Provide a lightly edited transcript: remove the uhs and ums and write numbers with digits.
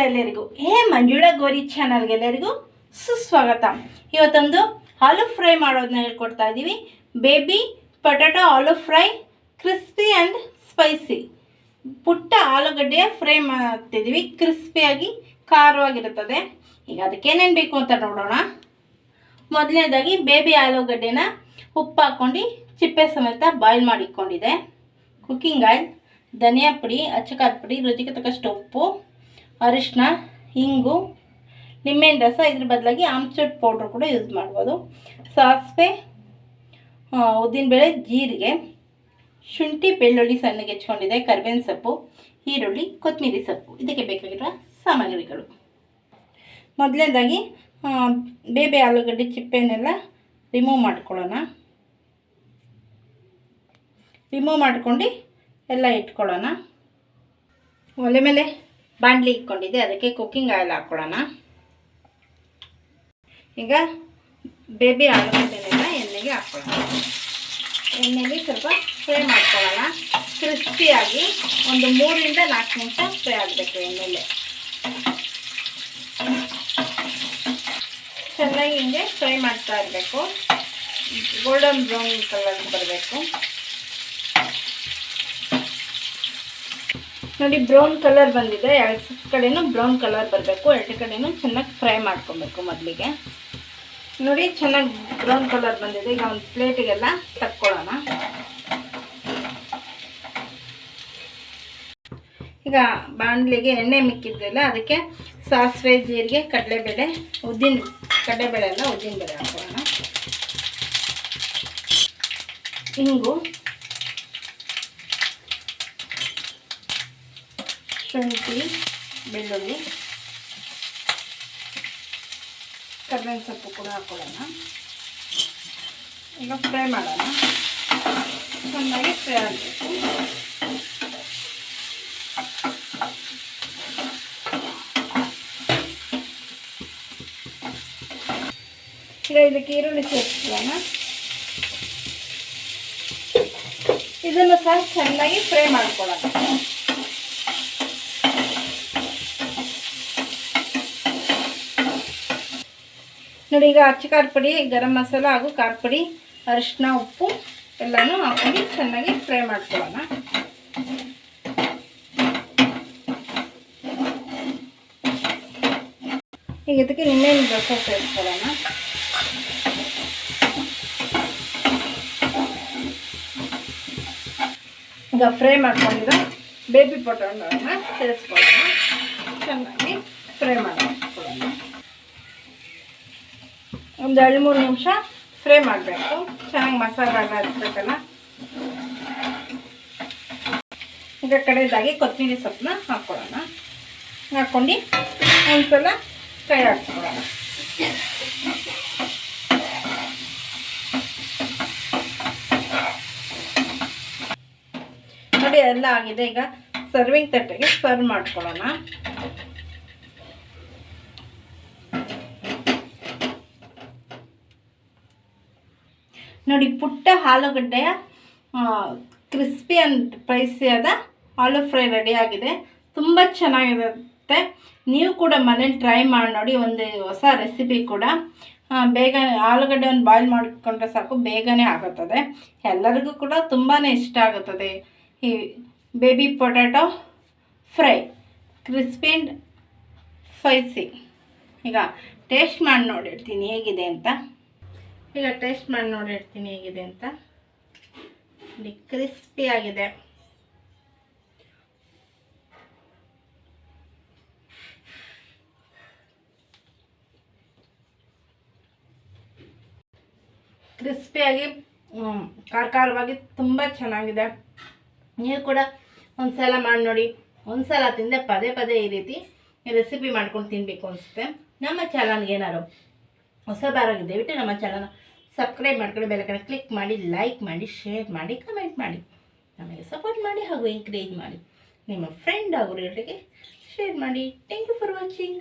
ನಮಸ್ಕಾರ ಎಲ್ಲರಿಗೂ. ಮಂಜುಳಾ ಗೋರಿ ಚಾನಲ್ಗೆ ಎಲ್ಲರಿಗೂ ಸುಸ್ವಾಗತ. ಇವತ್ತೊಂದು ಆಲೂ ಫ್ರೈ ಮಾಡೋದನ್ನ ಹೇಳ್ಕೊಡ್ತಾ ಇದ್ದೀವಿ. Baby potato aloo fry, crispy and spicy. ಪುಟ್ಟ ಆಲೂಗಡ್ಡೆಯ ಫ್ರೈ ಮಾಡ್ತಿದ್ದೀವಿ. ಕ್ರಿಸ್ಪಿಯಾಗಿ ಖಾರವಾಗಿರುತ್ತದೆ. ಈಗ ಅದಕ್ಕೇನೇನು ಬೇಕು ಅಂತ ನೋಡೋಣ. ಮೊದಲನೇದಾಗಿ ಬೇಬಿ ಆಲೂಗಡ್ಡೆನ ಉಪ್ಪು ಹಾಕ್ಕೊಂಡು ಚಿಪ್ಪೆ ಸಮೇತ ಬಾಯ್ಲ್ ಮಾಡಿಕೊಂಡಿದೆ. ಕುಕ್ಕಿಂಗ್ ಆಯಿಲ್, ಧನಿಯಾ ಪುಡಿ, ಅಚ್ಚಕಾರದ ಪುಡಿ, ರುಚಿಗೆ ತಕ್ಕಷ್ಟು ಉಪ್ಪು, ಅರಿಶಿನ, ಇಂಗು, ನಿಂಬೆಹಣ್ಣು ರಸ. ಇದ್ರ ಬದಲಾಗಿ ಆಮ್ಚೂರ್ ಪೌಡ್ರ್ ಕೂಡ ಯೂಸ್ ಮಾಡ್ಬೋದು. ಸಾಸಿವೆ, ಉದ್ದಿನಬೇಳೆ, ಜೀರಿಗೆ, ಶುಂಠಿ ಬೆಳ್ಳುಳ್ಳಿ ಸಣ್ಣಗೆ ಹೆಚ್ಕೊಂಡಿದೆ, ಕರಿಬೇವಿನ ಸೊಪ್ಪು, ಈರುಳ್ಳಿ, ಕೊತ್ತಂಬರಿ ಸೊಪ್ಪು. ಇದಕ್ಕೆ ಬೇಕಾಗಿರುವ ಸಾಮಗ್ರಿಗಳು. ಮೊದಲನೇದಾಗಿ ಬೇಬಿ ಆಲೂಗಡ್ಡೆ ಚಿಪ್ಪೆನೆಲ್ಲ ರಿಮೂವ್ ಮಾಡ್ಕೊಳ್ಳೋಣ. ರಿಮೂವ್ ಮಾಡ್ಕೊಂಡು ಎಲ್ಲ ಇಟ್ಕೊಳ್ಳೋಣ. ಒಲೆ ಮೇಲೆ ಬಾಣಲಿ ಇಟ್ಕೊಂಡಿದ್ದೆ, ಅದಕ್ಕೆ ಕುಕ್ಕಿಂಗ್ ಆಯಿಲ್ ಹಾಕ್ಕೊಳ್ಳೋಣ. ಈಗ ಬೇಬಿ ಆಲೂಗಡ್ಡೆನೆಲ್ಲ ಎಣ್ಣೆಗೆ ಹಾಕ್ಕೊಳ್ಳೋಣ. ಎಣ್ಣೆಗೆ ಸ್ವಲ್ಪ ಫ್ರೈ ಮಾಡ್ಕೊಳ್ಳೋಣ. ಕ್ರಿಸ್ಪಿಯಾಗಿ ಒಂದು 3 ರಿಂದ 4 ನಿಮಿಷ ಫ್ರೈ ಆಗಬೇಕು ಎಣ್ಣೆಲೆ. ಚೆನ್ನಾಗಿ ಹಿಂಗೆ ಫ್ರೈ ಮಾಡ್ತಾ ಇರಬೇಕು. ಗೋಲ್ಡನ್ ಬ್ರೌನ್ ಕಲರ್ ಬರಬೇಕು. ನೋಡಿ, ಬ್ರೌನ್ ಕಲರ್ ಬಂದಿದೆ. 2 ಕಡೆನೂ ಬ್ರೌನ್ ಕಲರ್ ಬರಬೇಕು. 2 ಕಡೆನೂ ಚೆನ್ನಾಗಿ ಫ್ರೈ ಮಾಡ್ಕೊಬೇಕು. ಮೊದಲಿಗೆ ನೋಡಿ, ಚೆನ್ನಾಗಿ ಬ್ರೌನ್ ಕಲರ್ ಬಂದಿದೆ. ಈಗ ಒಂದು ಪ್ಲೇಟಿಗೆಲ್ಲ ತಕ್ಕೊಳ್ಳೋಣ. ಈಗ ಬಾಣಲಿಗೆ ಎಣ್ಣೆ ಮಿಕ್ಕಿದ್ದಿಲ್ಲ, ಅದಕ್ಕೆ ಸಾಸಿವೆ, ಜೀರಿಗೆ, ಕಡಲೆಬೇಳೆ, ಕಡಲೆಬೇಳೆ ಎಲ್ಲ ಉದ್ದಿನಬೇಳೆ ಹಾಕೊಳ್ಳೋಣ. ಇಂಗು, ಶುಂಠಿ, ಬೆಳ್ಳುಳ್ಳಿ, ಕರಿಬೇವಿನ ಸೊಪ್ಪು ಕೂಡ ಹಾಕೊಳ್ಳೋಣ. ಈಗ ಫ್ರೈ ಮಾಡೋಣ. ಚೆನ್ನಾಗಿ ಫ್ರೈ ಆಗಬೇಕು. ಈಗ ಇದಕ್ಕೆ ಈರುಳ್ಳಿ ಸೇರಿಸೋಣ. ಇದನ್ನು ಸಹ ಚೆನ್ನಾಗಿ ಫ್ರೈ ಮಾಡ್ಕೊಳ್ಳೋಣ. ನೋಡಿ, ಈಗ ಅಚ್ಚಕಾರದ ಪುಡಿ, ಗರಂ ಮಸಾಲ ಹಾಗೂ ಖಾರದ ಪುಡಿ, ಅರಿಶಿನ, ಉಪ್ಪು ಎಲ್ಲನೂ ಹಾಕೊಂಡು ಚೆನ್ನಾಗಿ ಫ್ರೈ ಮಾಡ್ಕೊಳ್ಳೋಣ. ಈಗ ಇದಕ್ಕೆ ನಿಂಬೆಹಣ್ಣು ರಸ ಸೇರಿಸ್ಕೊಳ್ಳೋಣ. ಈಗ ಫ್ರೈ ಮಾಡ್ಕೊಂಡಿರೋ ಬೇಬಿ ಪೊಟ್ಯಾಟೊನ ಸೇರಿಸ್ಕೊಳ್ಳೋಣ. ಚೆನ್ನಾಗಿ ಫ್ರೈ ಮಾಡ್ಕೊಳ್ಳೋಣ. ಒಂದು 2-3 ನಿಮಿಷ ಫ್ರೈ ಮಾಡಬೇಕು. ಚೆನ್ನಾಗಿ ಮಸಾಲ ಎಲ್ಲ ಹಚ್ಚಬೇಕಲ್ಲ. ಈಗ ಕಡೆಯದಾಗಿ ಕೊತ್ತಂಬರಿ ಸೊಪ್ಪನ್ನ ಹಾಕ್ಕೊಳ್ಳೋಣ. ಹಾಕ್ಕೊಂಡು ಒಂದ್ಸಲ ಫ್ರೈ ಹಾಕ್ಕೊಳ್ಳೋಣ. ನೋಡಿ, ಎಲ್ಲ ಆಗಿದೆ. ಈಗ ಸರ್ವಿಂಗ್ ತಟ್ಟೆಗೆ ಸರ್ವ್ ಮಾಡ್ಕೊಳ್ಳೋಣ. ನೋಡಿ, ಪುಟ್ಟ ಆಲೂಗಡ್ಡೆಯ ಕ್ರಿಸ್ಪಿ ಆ್ಯಂಡ್ ಸ್ಪೈಸಿಯಾದ ಆಲೂ ಫ್ರೈ ರೆಡಿಯಾಗಿದೆ. ತುಂಬ ಚೆನ್ನಾಗಿರುತ್ತೆ. ನೀವು ಕೂಡ ಮನೇಲಿ ಟ್ರೈ ಮಾಡಿ ನೋಡಿ. ಒಂದು ಹೊಸ ರೆಸಿಪಿ ಕೂಡ. ಬೇಗ ಆಲೂಗಡ್ಡೆ ಒಂದು ಬಾಯ್ಲ್ ಮಾಡಿಕೊಂಡ್ರೆ ಸಾಕು, ಬೇಗನೆ ಆಗುತ್ತದೆ. ಎಲ್ಲರಿಗೂ ಕೂಡ ತುಂಬಾ ಇಷ್ಟ ಆಗುತ್ತದೆ ಈ baby potato fry, crispy and spicy. ಈಗ ಟೇಸ್ಟ್ ಮಾಡಿ ನೋಡಿರ್ತೀನಿ ಹೇಗಿದೆ ಅಂತ. ನೋಡಿ, ಕ್ರಿಸ್ಪಿ ಆಗಿದೆ. ಕ್ರಿಸ್ಪಿಯಾಗಿ ಖಾರವಾಗಿ ತುಂಬ ಚೆನ್ನಾಗಿದೆ. ನೀವು ಕೂಡ ಒಂದ್ಸಲ ಮಾಡಿ ನೋಡಿ. ಒಂದ್ಸಲ ತಿಂದೆ ಪದೇ ಪದೇ ಈ ರೀತಿ ರೆಸಿಪಿ ಮಾಡ್ಕೊಂಡು ತಿನ್ನಬೇಕು ಅನಿಸುತ್ತೆ. ನಮ್ಮ ಚಾನಲ್ಗೆ ಏನಾದ್ರು ಹೊಸಬರಾಗಿ ದಯವಿಟ್ಟು ನಮ್ಮ ಚಾನಲ್ನ ಸಬ್ಸ್ಕ್ರೈಬ್ ಮಾಡ್ಕೊಳ್ಳಿ. ಬೆಲ್ಲೈಕನ್ ಕ್ಲಿಕ್ ಮಾಡಿ, ಲೈಕ್ ಮಾಡಿ, ಶೇರ್ ಮಾಡಿ, ಕಮೆಂಟ್ ಮಾಡಿ, ನಮಗೆ ಸಪೋರ್ಟ್ ಮಾಡಿ ಹಾಗೂ ಎಂಕರೇಜ್ ಮಾಡಿ. ನಿಮ್ಮ ಫ್ರೆಂಡ್ ಹಾಗೂ ರಿಲೇಟಿವ್ಗೆ ಶೇರ್ ಮಾಡಿ. Thank you for watching.